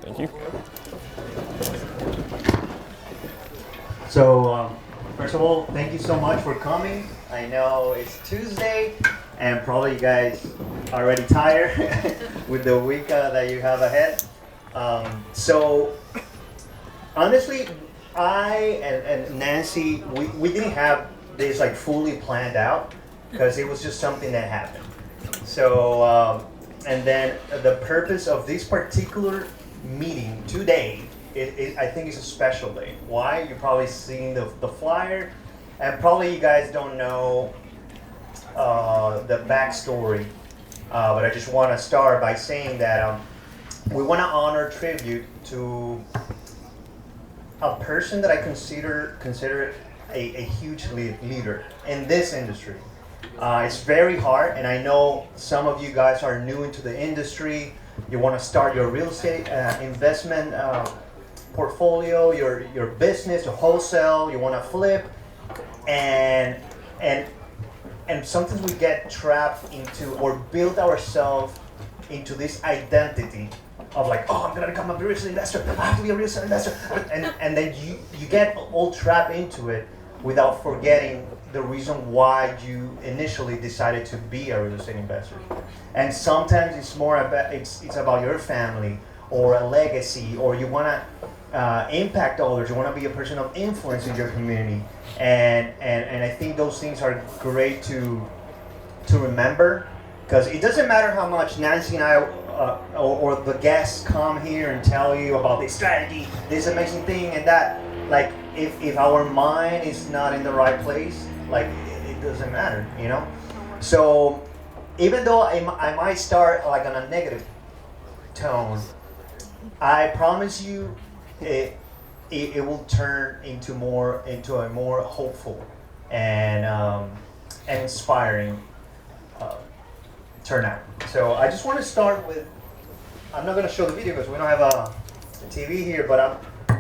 Thank you. So, first of all, thank you so much for coming. I know it's Tuesday, and probably you guys are already tired with the week that you have ahead. So, honestly, I and Nancy, we didn't have this like fully planned out because it was just something that happened. So, and then the purpose of this particular meeting today, I think it's a special day. Why? You've probably seen the flyer, and probably you guys don't know the backstory. But I just want to start by saying that we want to honor tribute to a person that I consider a huge leader in this industry. It's very hard, and I know some of you guys are new into the industry. You want to start your real estate investment portfolio, your business, to wholesale. You want to flip, and sometimes we get trapped into or build ourselves into this identity of like, oh, I'm gonna become a real estate investor. I have to be a real estate investor, and then you get all trapped into it without forgetting the reason why you initially decided to be a real estate investor. And sometimes it's more about it's about your family or a legacy, or you want to impact others. You want to be a person of influence in your community, and I think those things are great to remember, because it doesn't matter how much Nancy and I or the guests come here and tell you about this strategy, this amazing thing, and that. Like if our mind is not in the right place, like it doesn't matter, you know. So even though I might start like on a negative tone, I promise you it will turn into a more hopeful and inspiring turnout. So I just want to start with, I'm not going to show the video because we don't have a TV here, but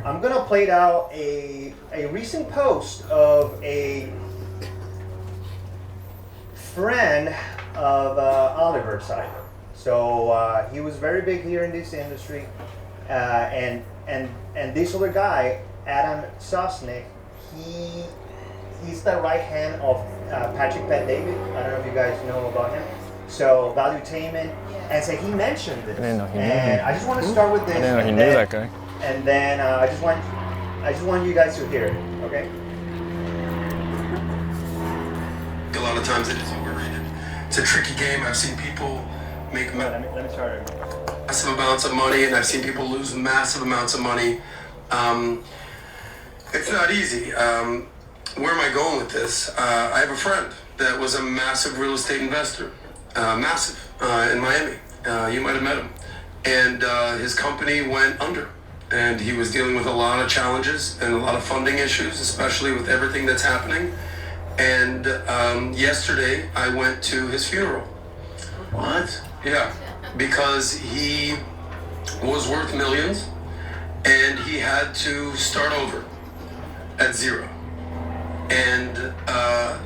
I'm going to play out a recent post of a friend of Oliver Saito. So he was very big here in this industry, and this other guy, Adam Sosnick, he's the right hand of Patrick Bet David. I don't know if you guys know about him. So Valuetainment, and so he mentioned this, and I just want to start with this. I didn't know he knew that guy. And then I just want you guys to hear it, okay? A lot of times it is overrated. It's a tricky game. I've seen people make Let me start it. massive amounts of money, and I've seen people lose massive amounts of money. It's not easy. Where am I going with this? I have a friend that was a massive real estate investor, massive, in Miami. You might have met him. And his company went under. And he was dealing with a lot of challenges and a lot of funding issues, especially with everything that's happening. And yesterday, I went to his funeral. What? Yeah, because he was worth millions, and he had to start over at zero. And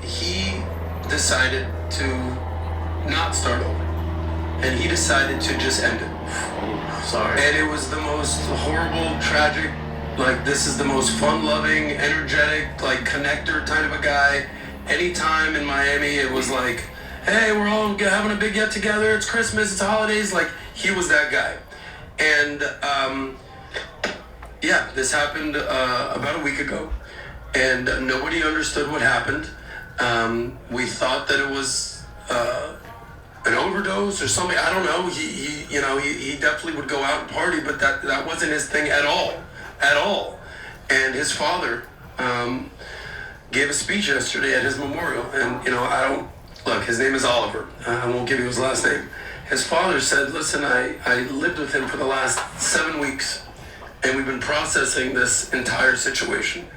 he decided to not start over. And he decided to just end it. Sorry. And it was the most horrible, tragic, like this is the most fun-loving, energetic, like connector kind of a guy. Anytime in Miami, it was like, hey, we're all having a big get together, it's Christmas, it's holidays, like he was that guy. And yeah, this happened about a week ago, and nobody understood what happened. We thought that it was an overdose or something. I don't know. He definitely would go out and party, but that wasn't his thing at all. And his father gave a speech yesterday at his memorial, and his name is Oliver. I won't give you his last name. His father said, listen, I lived with him for the last 7 weeks, and we've been processing this entire situation.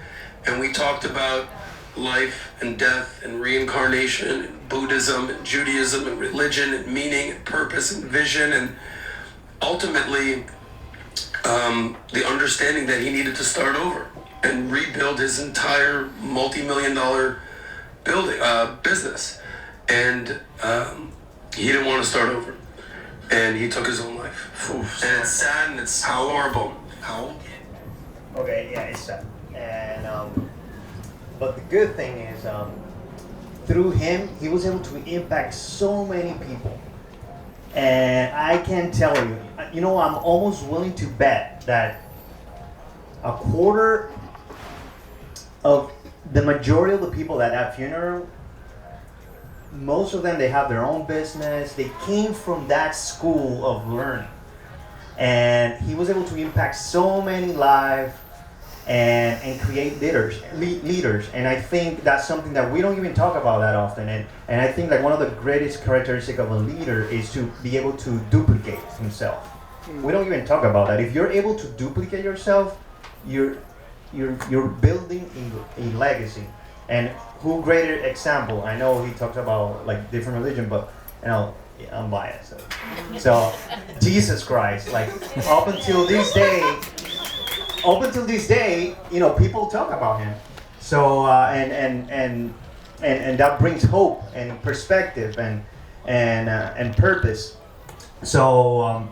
And we talked about life and death and reincarnation and Buddhism and Judaism and religion and meaning and purpose and vision, and ultimately the understanding that he needed to start over and rebuild his entire multi-million-dollar business. And he didn't want to start over, and he took his own life. And it's sad and it's horrible. How? Okay, yeah, it's sad. And but the good thing is, through him, he was able to impact so many people. And I can tell you, I'm almost willing to bet that a quarter of the majority of the people at that funeral, most of them, they have their own business. They came from that school of learning. And he was able to impact so many lives and create leaders. And I think that's something that we don't even talk about that often. And I think that one of the greatest characteristics of a leader is to be able to duplicate himself. We don't even talk about that. If you're able to duplicate yourself, you're building a legacy. And who greater example? I know he talks about like different religion, but I'm biased. So Jesus Christ, like up until this day, people talk about him. So and that brings hope and perspective and purpose. So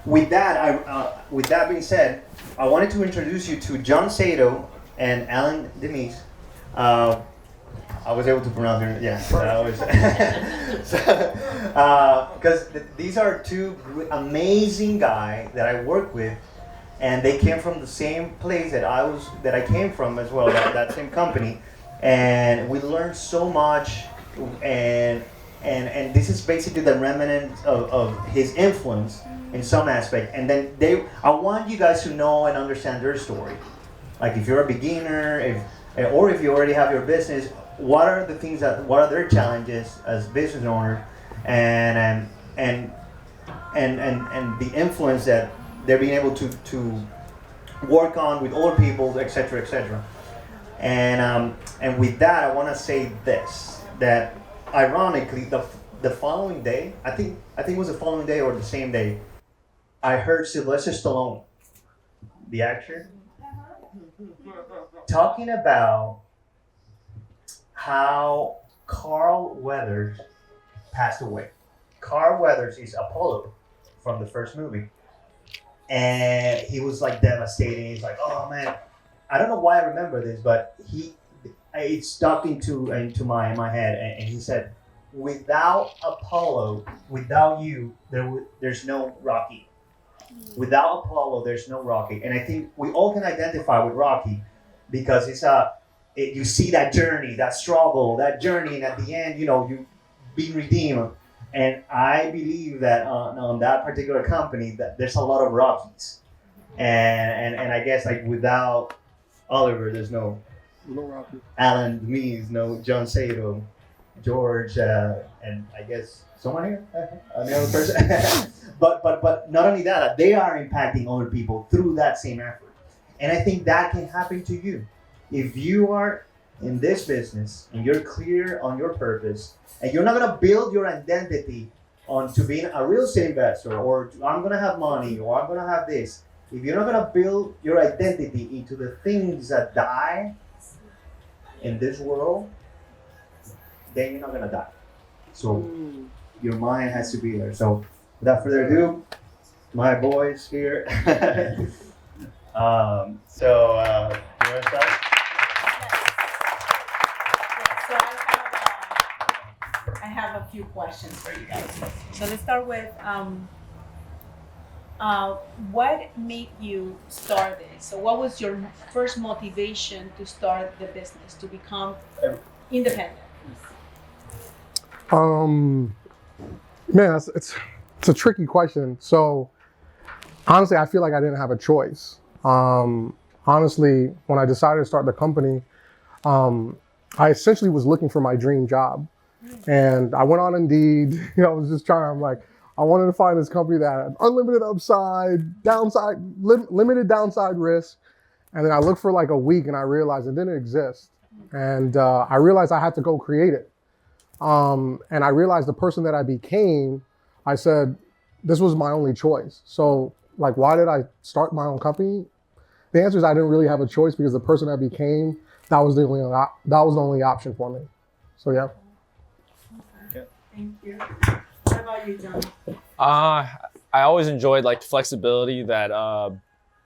with that being said, I wanted to introduce you to John Saito and Alain Damise. I was able to pronounce it. Yeah, because these are two amazing guys that I work with, and they came from the same place that I came from as well, that same company, and we learned so much, and this is basically the remnant of his influence in some aspect. And then I want you guys to know and understand their story. Like if you're a beginner, or if you already have your business, what are their challenges as business owners, and the influence that they're being able to work on with other people, etc., etc. And with that, I want to say this: that ironically, the following day, I think it was the following day or the same day, I heard Sylvester Stallone, the actor, talking about how Carl Weathers passed away. Carl Weathers is Apollo from the first movie. And he was like devastating. He's like, oh man, I don't know why I remember this, but it stuck into my head. And he said, without Apollo, without you, there's no Rocky. Without Apollo, there's no Rocky. And I think we all can identify with Rocky because you see that journey, that struggle, that journey, and at the end, you being redeemed. And I believe that on that particular company, that there's a lot of Rockies, and I guess like without Oliver, there's no Rocky. Alain Damise, no John Saito, George, and I guess someone here, another person. but not only that, they are impacting other people through that same effort, and I think that can happen to you if you are in this business and you're clear on your purpose. And you're not going to build your identity onto being a real estate investor, or I'm going to have money, or I'm going to have this. If you're not going to build your identity into the things that die in this world, then you're not going to die. So your mind has to be there. So without further ado, my boys here. You want to start? I have a few questions for you guys. So let's start with what made you start this? So what was your first motivation to start the business, to become independent? Man, it's a tricky question. So honestly, I feel like I didn't have a choice. Honestly, when I decided to start the company, I essentially was looking for my dream job. And I went on Indeed, I was just trying, I wanted to find this company that had unlimited upside, limited downside risk. And then I looked for like a week and I realized it didn't exist. And I realized I had to go create it. And I realized the person that I became, I said, this was my only choice. So like, why did I start my own company? The answer is I didn't really have a choice because the person I became, that was the only option for me. So yeah. Thank you. What about you, John? I always enjoyed like the flexibility that,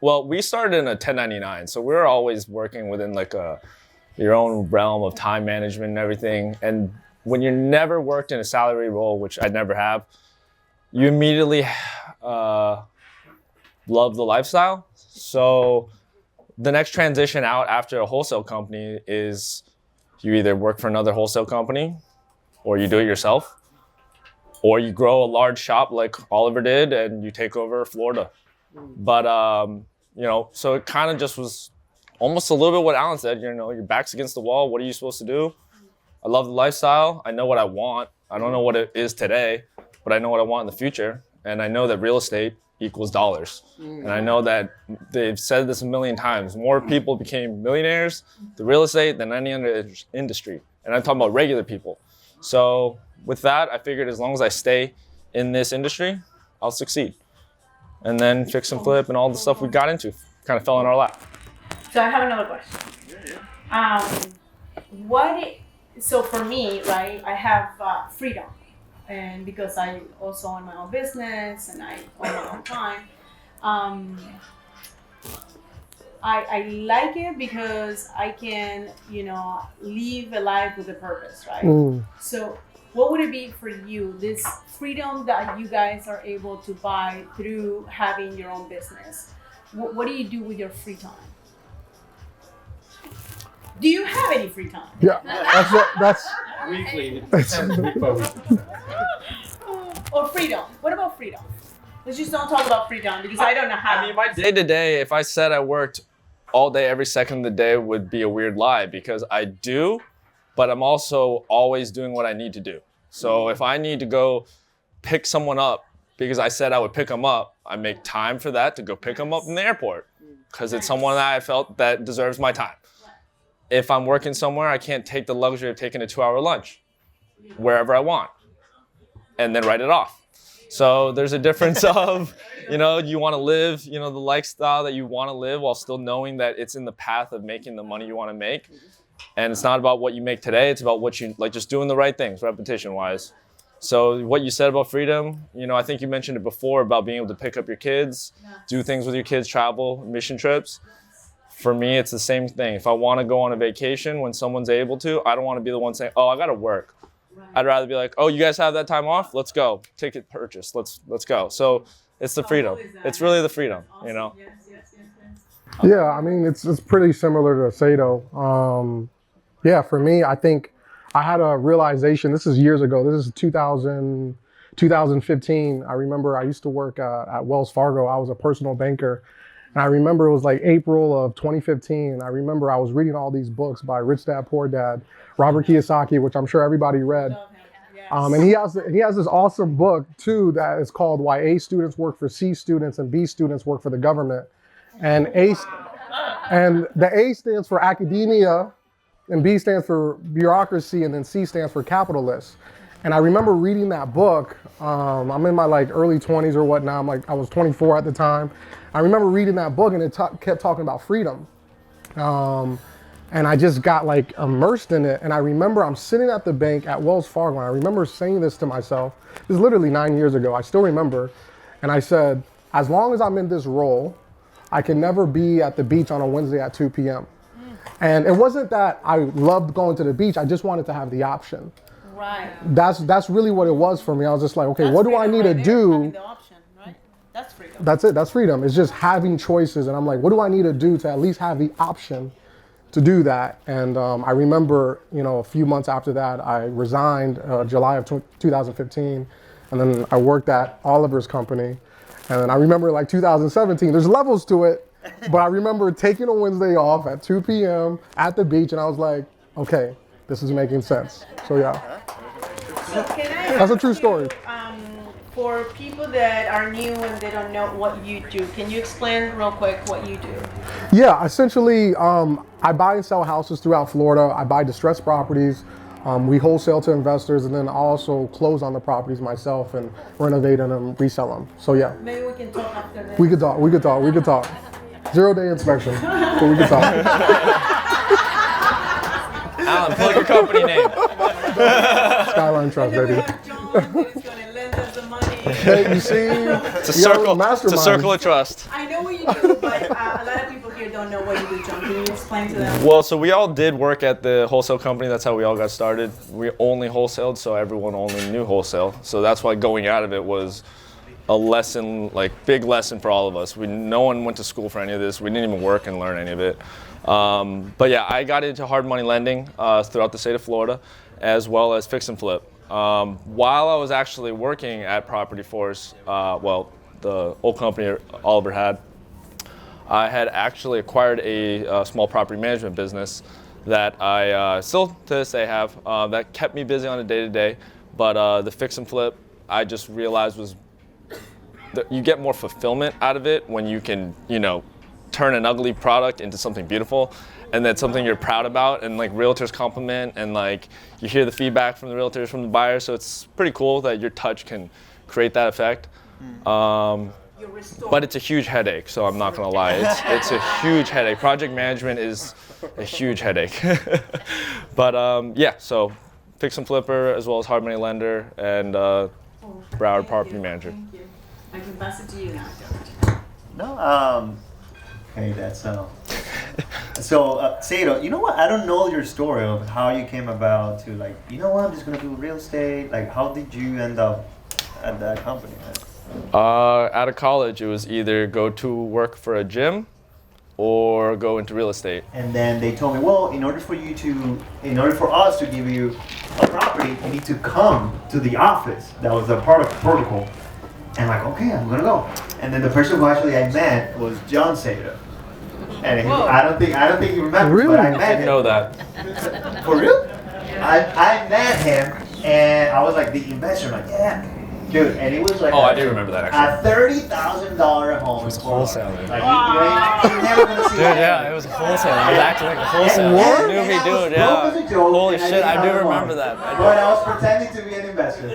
well, we started in a 1099, so we were always working within like your own realm of time management and everything. And when you never worked in a salary role, which I never have, you immediately love the lifestyle. So the next transition out after a wholesale company is you either work for another wholesale company or you do it yourself, or you grow a large shop like Oliver did and you take over Florida. But, you know, so it kind of just was almost a little bit what Alan said, you know, your back's against the wall. What are you supposed to do? I love the lifestyle. I know what I want. I don't know what it is today, but I know what I want in the future. And I know that real estate equals dollars. And I know that they've said this a million times. More people became millionaires through real estate than any other industry. And I'm talking about regular people. So with that, I figured as long as I stay in this industry, I'll succeed. And then fix and flip and all the stuff we got into kind of fell in our lap. So I have another question. So for me, right, I have freedom. And because I also own my own business and I own my own time, I like it because I can, you know, live a life with a purpose, right? So what would it be for you, this freedom that you guys are able to buy through having your own business? What do you do with your free time? Do you have any free time? Yeah, that's Weekly. Or freedom. What about freedom? Let's just don't talk about freedom because I don't know how. I mean, my day to day, if I said I worked all day, every second of the day would be a weird lie because I do, but I'm also always doing what I need to do. So if I need to go pick someone up because I said I would pick them up, I make time for that to go pick them up in the airport because it's someone that I felt that deserves my time. If I'm working somewhere, I can't take the luxury of taking a 2-hour lunch wherever I want and then write it off. So there's a difference of, you know, you want to live, you know, the lifestyle that you want to live while still knowing that it's in the path of making the money you want to make. And it's not about what you make today. It's about what you like, just doing the right things, repetition wise. So what you said about freedom, you know, I think you mentioned it before about being able to pick up your kids, do things with your kids, travel, mission trips. For me, it's the same thing. If I want to go on a vacation when someone's able to, I don't want to be the one saying, oh, I got to work. I'd rather be like, oh, you guys have that time off? Let's go. Ticket purchase. Let's go. So it's the freedom. It's really the freedom, you know? Yeah, I mean, it's pretty similar to Saito. Yeah, for me, I think I had a realization. This is years ago. This is 2015. I remember I used to work at Wells Fargo. I was a personal banker. And I remember it was like April of 2015. And I remember I was reading all these books by Rich Dad, Poor Dad, Robert Kiyosaki, which I'm sure everybody read. And he has this awesome book too that is called Why A Students Work for C Students and B Students Work for the Government. And the A stands for academia, and B stands for bureaucracy, and then C stands for capitalists. And I remember reading that book. I'm in my like early 20s or whatnot. I was 24 at the time. I remember reading that book, and it kept talking about freedom. And I just got like immersed in it. And I remember I'm sitting at the bank at Wells Fargo, and I remember saying this to myself. This is literally 9 years ago. I still remember. And I said, as long as I'm in this role, I can never be at the beach on a Wednesday at 2 p.m. And it wasn't that I loved going to the beach. I just wanted to have the option. Right. That's really what it was for me. I was just like, okay, what do I need to do? Having the option, right? That's freedom. That's it. That's freedom. It's just having choices. And I'm like, what do I need to do to at least have the option to do that? And I remember, you know, a few months after that, I resigned July of 2015. And then I worked at Oliver's company. And then I remember like 2017, there's levels to it. But I remember taking a Wednesday off at 2 p.m. at the beach. And I was like, okay, this is making sense. So yeah. So can I That's a ask true you, story. for people that are new and they don't know what you do, can you explain real quick what you do? Yeah, essentially, I buy and sell houses throughout Florida. I buy distressed properties. We wholesale to investors, and then I also close on the properties myself and renovate them, resell them. So yeah. Maybe we can talk after this. We could talk. 0-day inspection. So we could talk. Alan, plug your company name. Skyline Trust, And then we baby. have John that is going to lend us the money. Hey, you see? It's a circle. It's a circle of trust. I know what you do, but a lot of people here don't know what you do, John. Can you explain to them? Well, so we all did work at the wholesale company. That's how we all got started. We only wholesaled, so everyone only knew wholesale. So that's why going out of it was a lesson, like big lesson for all of us. No one went to school for any of this. We didn't even work and learn any of it. But yeah, I got into hard money lending throughout the state of Florida, as well as fix and flip. While I was actually working at Property Force, the old company Oliver had, I had actually acquired a small property management business that I still to this day have, that kept me busy on a day-to-day. But the fix and flip, I just realized was you get more fulfillment out of it when you can, turn an ugly product into something beautiful, and that's something you're proud about, and like realtors compliment, and like you hear the feedback from the realtors, from the buyers. So it's pretty cool that your touch can create that effect. But it's a huge headache, so I'm not gonna lie. It's a huge headache. Project management is a huge headache. But yeah, so fix and flipper as well as hard money lender and Broward property manager. Thank you. I can pass it to you now, George. No, okay, that's so Saito, you know what? I don't know your story of how you came about to like, I'm just gonna do real estate. Like, how did you end up at that company? Out of college, it was either go to work for a gym or go into real estate. And then they told me, well, in order for us to give you a property, you need to come to the office. That was a part of the protocol. And like, okay, I'm gonna go. And then the person who actually I met was John Saito. And I don't think you remember, Really? but I met Didn't him. know that. For real? I met him, and I was like the investor, like, yeah, dude, and it was like I do remember that actually. a $30,000 home. It was wholesaling. Like you're never gonna see that. It was a wholesaler. It was acting like a wholesaler. What? I knew And I he was dude, broke as a joke, Holy and I shit, didn't I have do the remember money. that. But I was pretending to be an investor.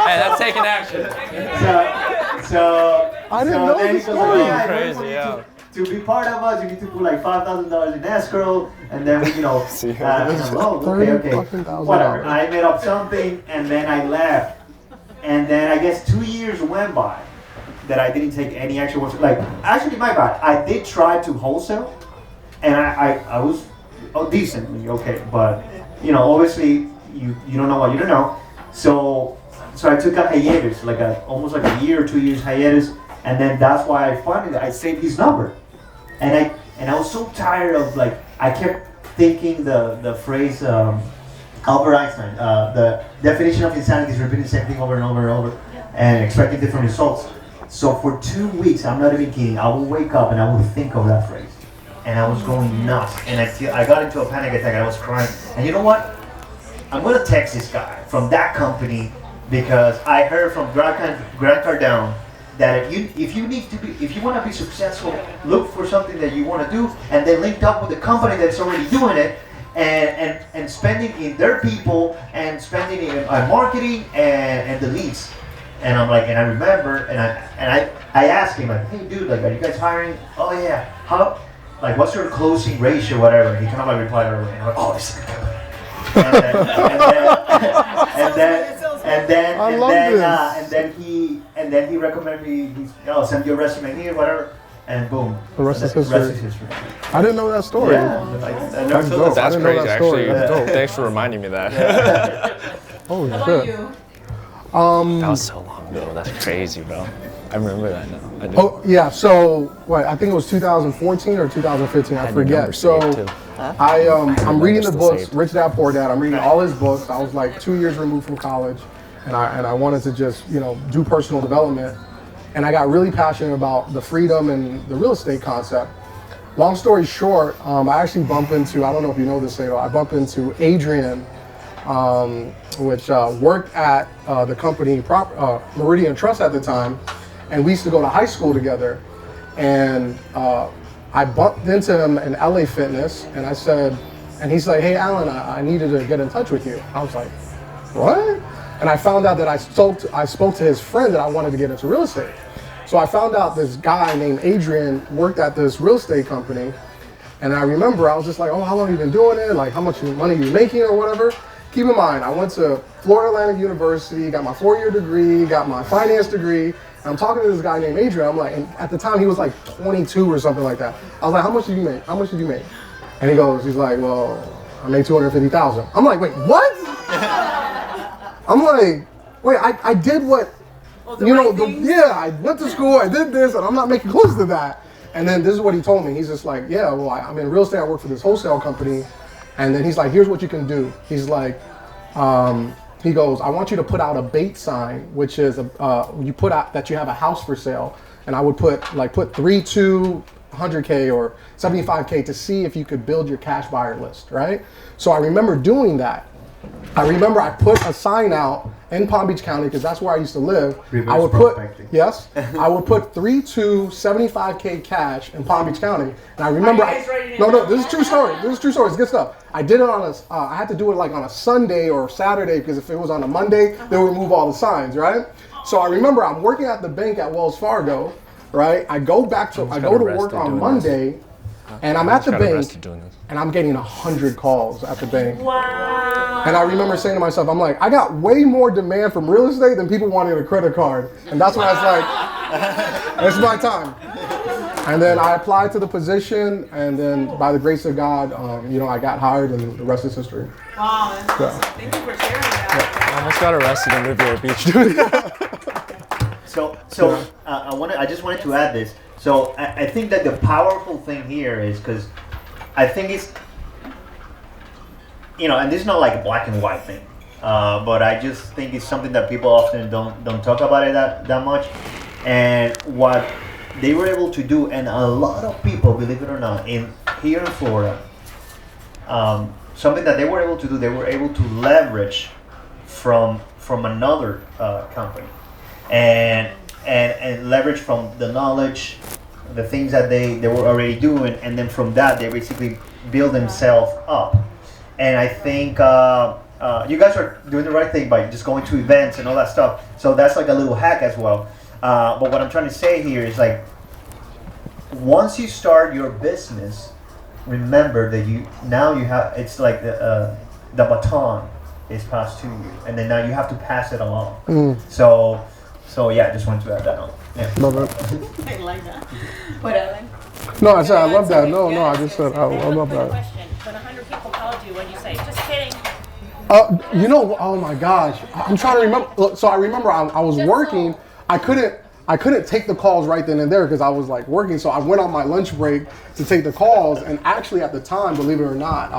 Hey, that's taking action. So I didn't so know then this he goes like, story. yeah, Crazy, yeah. To be part of us, you need to put like $5,000 in escrow, and then we, okay, $30,000. whatever. I made up something, and then I left, and then I guess 2 years went by that I didn't take any action. Actually, my bad. I did try to wholesale, and I was decently okay, but obviously you don't know what you don't know. So I took a hiatus, almost like a year or 2 years hiatus, and then that's why I saved his number, and I was so tired of I kept thinking the phrase Albert Einstein, the definition of insanity is repeating the same thing over and over and over, and expecting different results. So for 2 weeks, I'm not even kidding, I would wake up and I would think of that phrase, and I was going nuts, and I got into a panic attack. I was crying, and you know what? I'm gonna text this guy from that company because I heard from Grant Cardone that if you want to be successful, look for something that you want to do, and then link up with the company that's already doing it, and spending in their people and spending in marketing and the leads. And I'm like, and I remember, and I asked him hey dude, are you guys hiring? Oh yeah. How? What's your closing ratio, whatever? And he kind of replied earlier, and I'm like, this is a good company. And then he recommended me. Send your resume here, whatever, and boom. The rest is history. I didn't know that story. Yeah, That's dope. That's I didn't know crazy, that story. actually. That's dope. Thanks for reminding me that. Holy How about shit. you? That was so long ago. That's crazy, bro. I remember that now. I do. Oh yeah, so I think it was 2014 or 2015, I forget. So I'm reading the books, Rich Dad Poor Dad. I'm reading all his books. I was 2 years removed from college, and I wanted to just do personal development, and I got really passionate about the freedom and the real estate concept. Long story short, I actually bumped into, I don't know if you know this, Saito, I bumped into Adrian which worked at the company Meridian Trust at the time, and we used to go to high school together. And I bumped into him in LA Fitness, and I said, and he's like, "Hey, Alan, I needed to get in touch with you." I was like, "What?" And I found out that I spoke to his friend that I wanted to get into real estate. So I found out this guy named Adrian worked at this real estate company. And I remember I was just like, "Oh, how long have you been doing it? Like, how much money are you making or whatever?" Keep in mind, I went to Florida Atlantic University, got my 4-year degree, got my finance degree. And I'm talking to this guy named Adrian. I'm like, and at the time he was like 22 or something like that. I was like, "How much did you make? How much did you make?" And he's like, "Well, I made 250,000. I'm like, "Wait, what?" I'm like, "Wait, I did what, I went to school, I did this, and I'm not making close to that." And then this is what he told me. He's just like, "Yeah, well, I'm in real estate. I work for this wholesale company." And then he's like, "Here's what you can do." He's like, he goes, "I want you to put out a bait sign, which is you put out that you have a house for sale." And I would put 3 to 100K or 75K to see if you could build your cash buyer list, right? So I remember doing that. I remember I put a sign out in Palm Beach County because that's where I used to live. I would put 3 to 75K cash in Palm Beach County, and I remember. This is true story. This is true story. It's good stuff. I did it on I had to do it like on a Sunday or Saturday because if it was on a Monday, they would remove all the signs, right? So I remember I'm working at the bank at Wells Fargo, right? I go to work on Monday. And I'm at the bank, and I'm getting 100 calls at the bank. Wow. And I remember saying to myself, I'm like, I got way more demand from real estate than people wanting a credit card. And that's when I was like, it's my time. And then I applied to the position, and then by the grace of God, I got hired, and the rest is history. Wow, that's awesome. Thank you for sharing that. I almost got arrested in Riviera Beach, dude. I just wanted to add this. So I think that the powerful thing here is because I think it's, and this is not like a black and white thing, but I just think it's something that people often don't talk about it that much. And what they were able to do, and a lot of people, believe it or not, here in Florida, something that they were able to do, they were able to leverage from another company, and leverage from the knowledge, the things that they were already doing, and then from that they basically build themselves up. And I think you guys are doing the right thing by just going to events and all that stuff. So that's like a little hack as well. But what I'm trying to say here is like, once you start your business, remember that you have, it's like the baton is passed to you, and then now you have to pass it along. So yeah, just wanted to add that on. Yeah. Love it. I like that. What, Ellen? No, I said I love that. No, I just said I love that. Question. When 100 people called you, what did you say? Just kidding. Oh my gosh, I'm trying to remember. So I remember I was working. I couldn't take the calls right then and there because I was like working. So I went on my lunch break to take the calls. And actually at the time, believe it or not,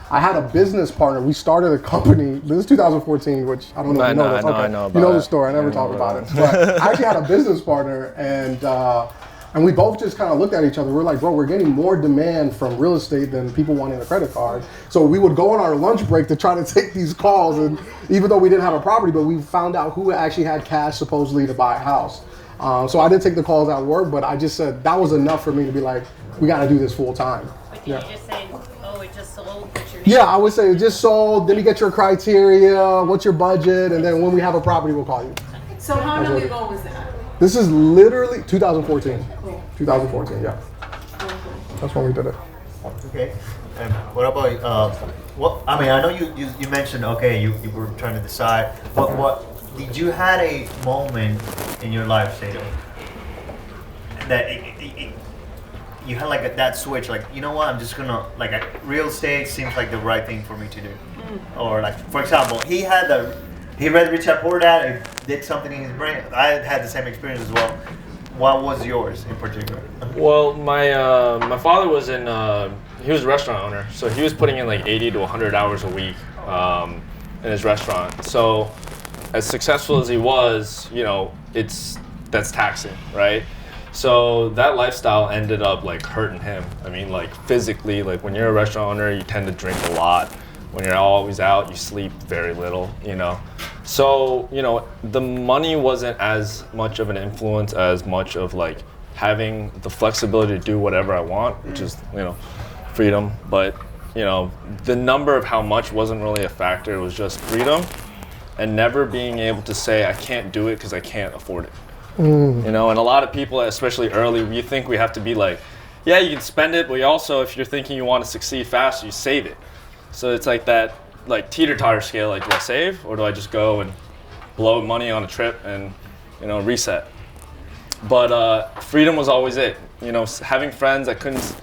I had a business partner. We started a company. This is 2014, which I don't know if you know this. Okay. I know about you know the it. story. I never talk about it. But I actually had a business partner, and we both just kind of looked at each other. We're like, bro, we're getting more demand from real estate than people wanting a credit card. So we would go on our lunch break to try to take these calls. And even though we didn't have a property, but we found out who actually had cash supposedly to buy a house. So I didn't take the calls at work, but I just said that was enough for me to be like, we got to do this full time. But did you just say, oh, it just sold, what's your Yeah, I would say it just sold. Then you get your criteria, what's your budget, and then when we have a property, we'll call you. So how long ago was that? This is literally 2014. 2014, yeah. That's when we did it. Okay. And what about I know you mentioned, okay, you were trying to decide. What did you had a moment in your life, Saito, that you had like that switch, like, you know what, I'm just gonna, like, real estate seems like the right thing for me to do. Or like, for example, he read Rich Dad Poor Dad, it did something in his brain. I had the same experience as well. What was yours in particular? Well, my father was he was a restaurant owner, so he was putting in like 80 to 100 hours a week in his restaurant. So as successful as he was, that's taxing, right? So that lifestyle ended up like hurting him. I mean, like physically, like when you're a restaurant owner, you tend to drink a lot. When you're always out, you sleep very little, you know. So, you know, the money wasn't as much of an influence as much of like having the flexibility to do whatever I want, which is, you know, freedom. But, you know, the number of how much wasn't really a factor. It was just freedom and never being able to say I can't do it because I can't afford it. You know, and a lot of people, especially early, you think we have to be like, yeah, you can spend it, but you also, if you're thinking you want to succeed fast, you save it. So it's like that, like teeter-totter scale, like do I save or do I just go and blow money on a trip and, you know, reset? But freedom was always it. You know, having friends that couldn't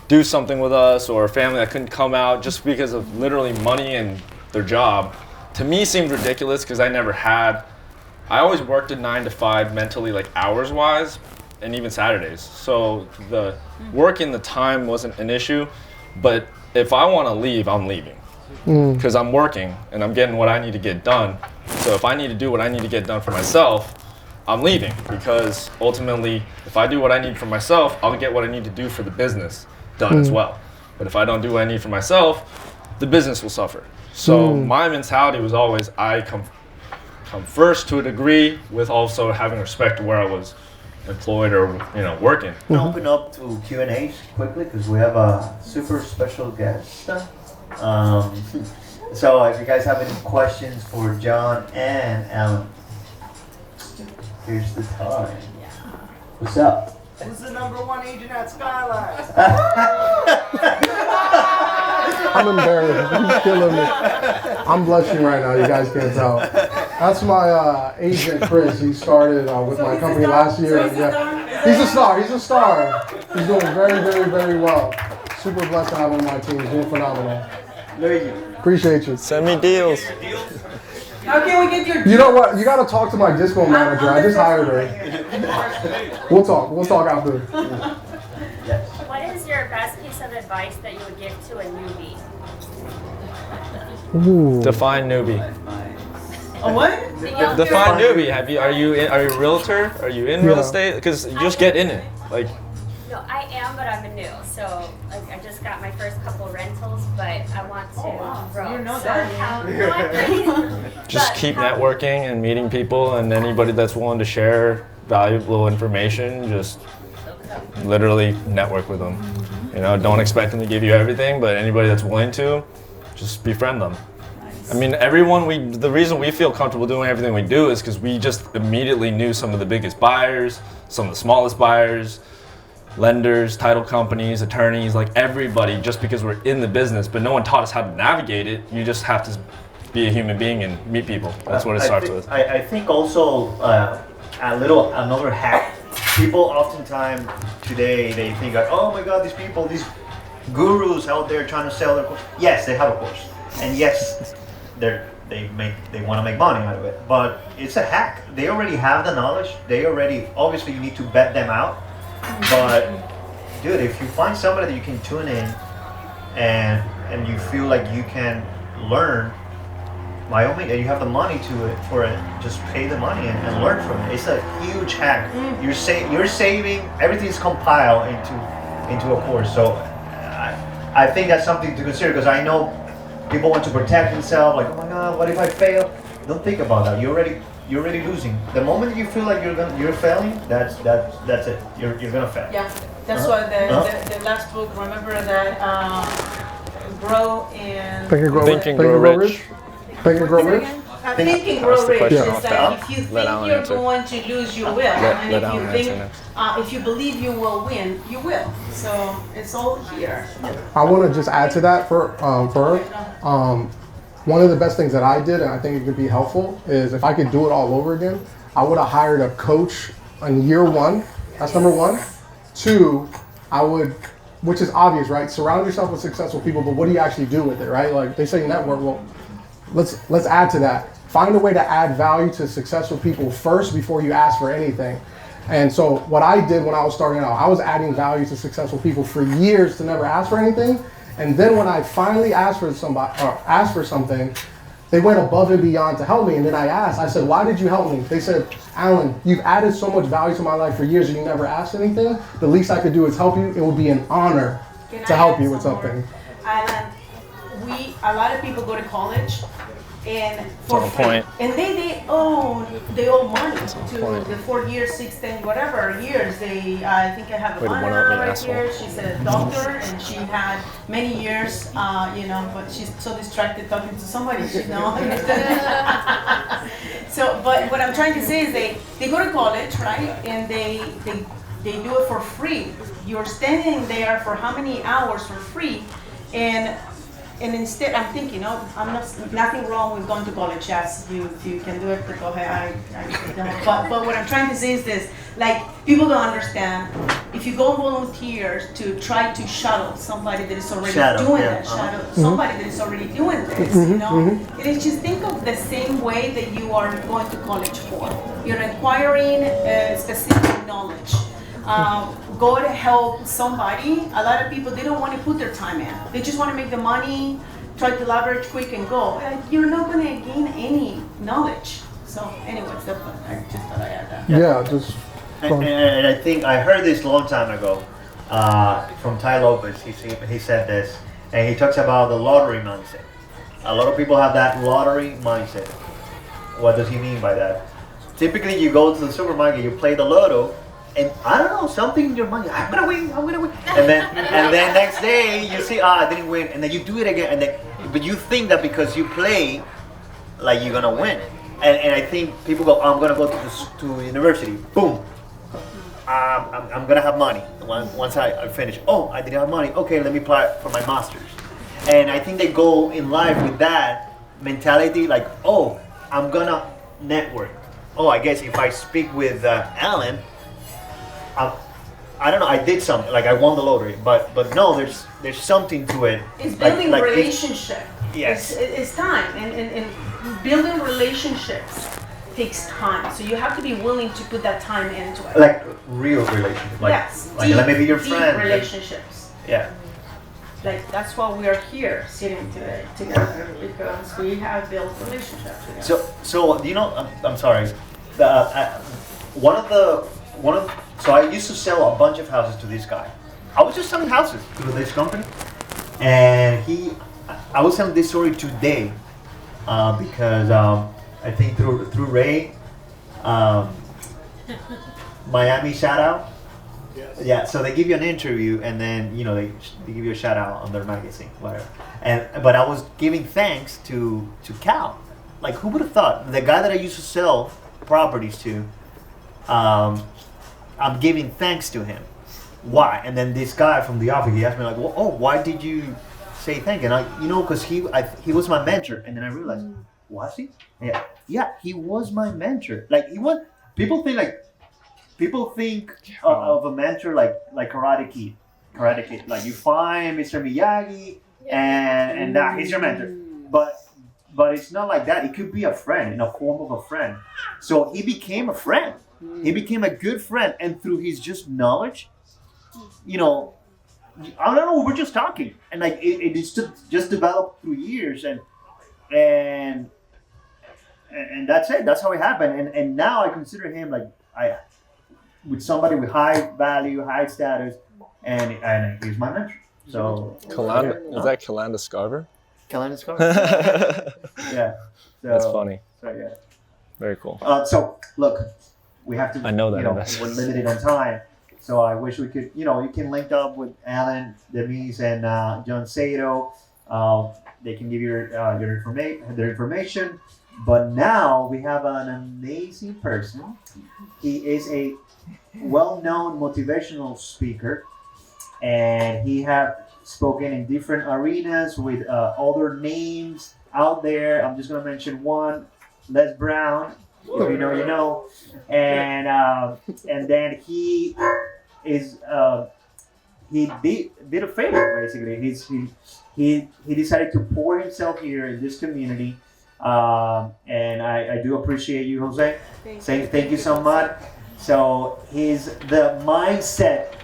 do something with us or family that couldn't come out just because of literally money and their job, to me seemed ridiculous because I always worked a 9 to 5 mentally, like hours wise, and even Saturdays. So the working the time wasn't an issue, but if I want to leave, I'm leaving because I'm working and I'm getting what I need to get done. So if I need to do what I need to get done for myself, I'm leaving because ultimately, if I do what I need for myself, I'll get what I need to do for the business done as well. But if I don't do what I need for myself, the business will suffer. So my mentality was always I come first to a degree with also having respect to where I was employed or, you know, working. We'll open up to Q&As quickly because we have a super special guest. So if you guys have any questions for John and Alan, here's the time. What's up? Who's the #1 agent at Skyline? I'm embarrassed. He's killing me. I'm blushing right now. You guys can't tell. That's my agent, Chris. He started with my company last year. Yeah. He's a star. He's a star. He's doing very, very, very well. Super blessed to have him on my team. He's doing phenomenal. Appreciate you. Send me deals. How can we get your? You know what? You got to talk to my disco manager. I just hired her. We'll talk. We'll talk after. What is your best piece of advice that you would give to a newbie? Ooh. Define newbie. A what? Define newbie. Are you a realtor? Are you in real estate? Because you just get in it. Like. No, I am, but I'm a new. So like, I just got my first couple rentals, but I want to grow. You know so that. Just keep networking and meeting people, and anybody that's willing to share valuable information, just literally network with them. You know, don't expect them to give you everything, but anybody that's willing to, just befriend them. I mean, the reason we feel comfortable doing everything we do is because we just immediately knew some of the biggest buyers, some of the smallest buyers, lenders, title companies, attorneys, like everybody, just because we're in the business, but no one taught us how to navigate it. You just have to be a human being and meet people. That's what it starts with. I think also another hack. People oftentimes today, they think like, oh my God, these gurus out there trying to sell their course. Yes, they have a course. And yes, they want to make money out of it. But it's a hack. They already have the knowledge. Obviously you need to vet them out. But dude, if you find somebody that you can tune in and you feel like you can learn, by all means, and you have the money for it, just pay the money and learn from it. It's a huge hack. You're saving, everything's compiled into a course. So I think that's something to consider, because I know people want to protect themselves, like, oh my God, what if I fail? Don't think about that. You're already losing. The moment you feel like you're failing, that's it. You're gonna fail. Yeah, that's why the last book. Remember that Grow and Think and Grow Rich. Think and Grow Rich. Think and Grow Rich question is off that the if you let think Alan you're answer. going to lose, you will, Let and Alan if you answer think if you believe you will win, you will. So it's all here. I want to just add to that for her. One of the best things that I did, and I think it could be helpful, is if I could do it all over again, I would have hired a coach in year one. That's number one. Two, I would, which is obvious, right? Surround yourself with successful people, but what do you actually do with it, right? Like they say network, well, let's add to that. Find a way to add value to successful people first before you ask for anything. And so what I did when I was starting out, I was adding value to successful people for years to never ask for anything. And then when I finally asked for something, they went above and beyond to help me. And then I said, why did you help me? They said, Alan, you've added so much value to my life for years and you never asked anything. The least I could do is help you. It would be an honor to help you with something. Alan, we a lot of people go to college and for That's on free. point. And they owe money to the 4 years, 6, 10, whatever years. I think I have a Way to mother one-up me, right asshole. here. She's a doctor and she had many years, but she's so distracted talking to somebody. She know. So, but what I'm trying to say is they go to college, right? And they do it for free. You're standing there for how many hours for free, and instead I'm thinking, I'm nothing wrong with going to college. Yes, you can do it. But go ahead. I don't. But what I'm trying to say is this: like people don't understand. If you go volunteer to try to shuttle somebody that is already somebody that is already doing this, it is just think of the same way that you are going to college for. You're acquiring specific knowledge. Go to help somebody. A lot of people, they don't want to put their time in. They just want to make the money, try to leverage quick and go. You're not going to gain any knowledge. So anyways, I just thought I had that. Yeah, just. And I think I heard this a long time ago from Ty Lopez. He said this, and he talks about the lottery mindset. A lot of people have that lottery mindset. What does he mean by that? Typically, you go to the supermarket, you play the lotto, and I don't know, something in your mind, I'm gonna win. And then next day you see, I didn't win, and then you do it again, but you think that because you play, like you're gonna win. And I think people go, I'm gonna go to university, boom. I'm gonna have money once I finish. Oh, I didn't have money. Okay, let me apply for my master's. And I think they go in life with that mentality, like, oh, I'm gonna network. Oh, I guess if I speak with Alan, I don't know. I did something, like I won the lottery, but no, there's something to it. It's building like relationship. Yes. It's time, and building relationships takes time. So you have to be willing to put that time into it. Like real relationship. Like deep, let me be your deep friend. relationships. Yeah. Like that's why we are here sitting together because we have built relationships together. So I'm sorry. So I used to sell a bunch of houses to this guy. I was just selling houses to this company, and I was telling this story today because I think through Ray, Miami shout out. Yeah, so they give you an interview and then they give you a shout out on their magazine, whatever. But I was giving thanks to Cal. Like, who would have thought the guy that I used to sell properties to? I'm giving thanks to him. Why? And then this guy from the office, he asked me like, well, oh, why did you say thank you? And because he was my mentor. And then I realized, was he? Yeah, he was my mentor. Like people think of a mentor like Karate Kid. Like you find Mr. Miyagi and that he's your mentor. But it's not like that. It could be a friend in a form of a friend. So he became a friend. He became a good friend, and through his just knowledge, I don't know. We're just talking, and like it just developed through years, and that's it. That's how it happened. And now I consider him like with somebody with high value, high status, and he's my mentor. So Is that Kalanda Scarver? Kalanda Scarver. Yeah. So, That's funny. So yeah. Very cool. So look, we have to. I know that. We're limited on time, so I wish we could. You can link up with Alain Damise and John Saito. They can give you their information. But now we have an amazing person. He is a well-known motivational speaker, and he have spoken in different arenas with other names out there. I'm just gonna mention one, Les Brown. If you know, you know. And then he is he did a favor basically. He decided to pour himself here in this community. And I do appreciate you, Jose. Thank you so much. So he's the mindset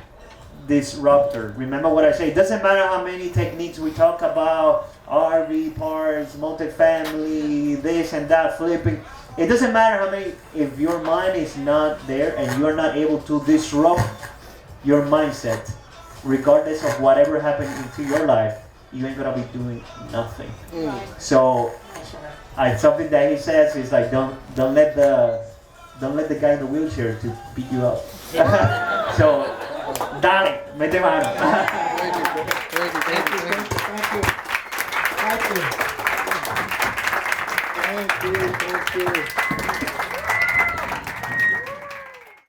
disruptor. Remember what I say. It doesn't matter how many techniques we talk about, RV parks, multifamily, this and that, flipping. It doesn't matter how many, if your mind is not there and you're not able to disrupt your mindset, regardless of whatever happened into your life, you ain't gonna be doing nothing. So, something that he says is like, don't let the guy in the wheelchair to beat you up. So, dale, mete mano. Thank you.